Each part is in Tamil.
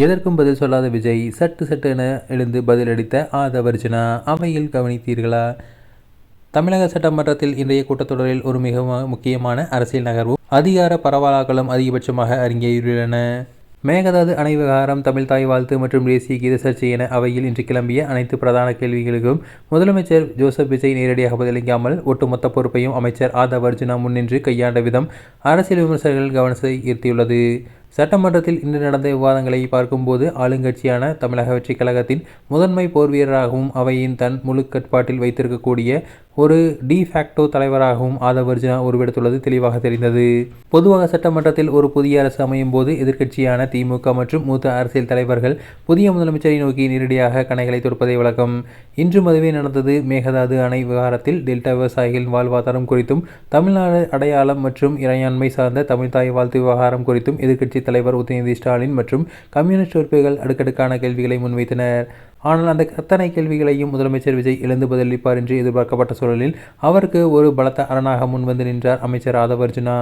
எதற்கும் பதில் சொல்லாத விஜய் சட்டு என எழுந்து பதிலளித்த ஆதவர்ஜுனா. அவையில் கவனித்தீர்களா? தமிழக சட்டமன்றத்தில் இன்றைய கூட்டத்தொடரில் ஒரு மிக முக்கியமான அரசியல் நகர்வும் அதிகார பரவலாக்களும் அதிகபட்சமாக அரங்கேறியுள்ளன. மேகதாது அணை விவகாரம், தமிழ் தாய் வாழ்த்து மற்றும் தேசிய கீத சர்ச்சை என அவையில் இன்று கிளம்பிய அனைத்து பிரதான கேள்விகளுக்கும் முதலமைச்சர் ஜோசப் விஜய் நேரடியாக பதிலளிக்காமல் ஒட்டுமொத்த பொறுப்பையும் அமைச்சர் ஆதவர்ஜுனா முன்னின்று கையாண்ட விதம் அரசியல் விமர்சகர்கள் கவனத்தை ஈர்த்தியுள்ளது. சட்டமன்றத்தில் இன்று நடந்த விவாதங்களை பார்க்கும்போது ஆளுங்கட்சியான தமிழக வெற்றிக் கழகத்தின் முதன்மை போர் வீரராகவும் அவையின் தன் முழு கட்டுப்பாட்டில் வைத்திருக்கக்கூடிய ஒரு டிஃபேக்டோ தலைவராகவும் ஆதவர்ஜுனா உருவெடுத்துள்ளது தெளிவாக தெரிந்தது. பொதுவாக சட்டமன்றத்தில் ஒரு புதிய அரசு அமையும் போது எதிர்க்கட்சியான திமுக மற்றும் மூத்த அரசியல் தலைவர்கள் புதிய முதலமைச்சரை நோக்கி நேரடியாக கணைகளை தொடுப்பதை வழக்கம். இன்றும் அதுவே நடந்தது. மேகதாது அணை விவகாரத்தில் டெல்டா விவசாயிகளின் வாழ்வாதாரம் குறித்தும், தமிழ்நாடு அடையாளம் மற்றும் இறையாண்மை சார்ந்த தமிழ்தாய் வாழ்த்து விவகாரம் குறித்தும் எதிர்க்கட்சி தலைவர் உதயநிதி ஸ்டாலின் மற்றும் கம்யூனிஸ்ட் உறுப்பினர்கள் அடுக்கடுக்கான கேள்விகளை முன்வைத்தனர். ஆனால் அந்த அத்தனை கேள்விகளையும் முதலமைச்சர் விஜய் எழுந்து பதிலளிப்பார் என்று எதிர்பார்க்கப்பட்ட சூழலில் அவருக்கு ஒரு பலத்த அரணாக முன்வந்து நின்றார் அமைச்சர் ஆதவர்ஜுனா.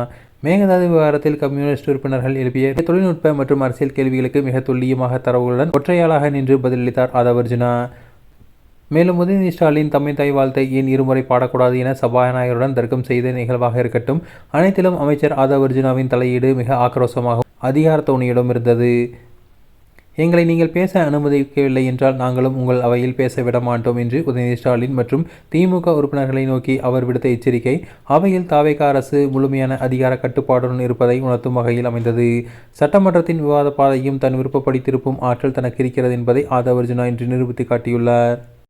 மேகதாது விவகாரத்தில் கம்யூனிஸ்ட் உறுப்பினர்கள் எழுப்பிய தொழில்நுட்ப மற்றும் அரசியல் கேள்விகளுக்கு மிக துல்லியமாக தரவுகளுடன் ஒற்றையாளாக நின்று பதிலளித்தார் ஆதவர்ஜுனா. மேலும் உதயநிதி ஸ்டாலின் தமிழ் தாய் வாழ்த்தை ஏன் இருமுறை பாடக்கூடாது என சபாநாயகருடன் தர்க்கம் செய்த நிகழ்வாக இருக்கட்டும், அனைத்திலும் அமைச்சர் ஆதவர்ஜுனாவின் தலையீடு மிக ஆக்ரோஷமாகவும் அதிகார தோணியிடம் இருந்தது. எங்களை நீங்கள் பேச அனுமதிக்கவில்லை என்றால் நாங்களும் உங்கள் அவையில் பேச விட மாட்டோம் என்று உதயநிதி ஸ்டாலின் மற்றும் திமுக உறுப்பினர்களை நோக்கி அவர் விடுத்த எச்சரிக்கை அவையில் தாவேகா அரசு முழுமையான அதிகார கட்டுப்பாடுடன் இருப்பதை உணர்த்தும் வகையில் அமைந்தது. சட்டமன்றத்தின் விவாத பாதையும் தன் விருப்பப்படி திருப்பும் ஆற்றல் தனக்கு இருக்கிறது என்பதை ஆதவர்ஜுனா இன்று நிரூபித்து காட்டியுள்ளார்.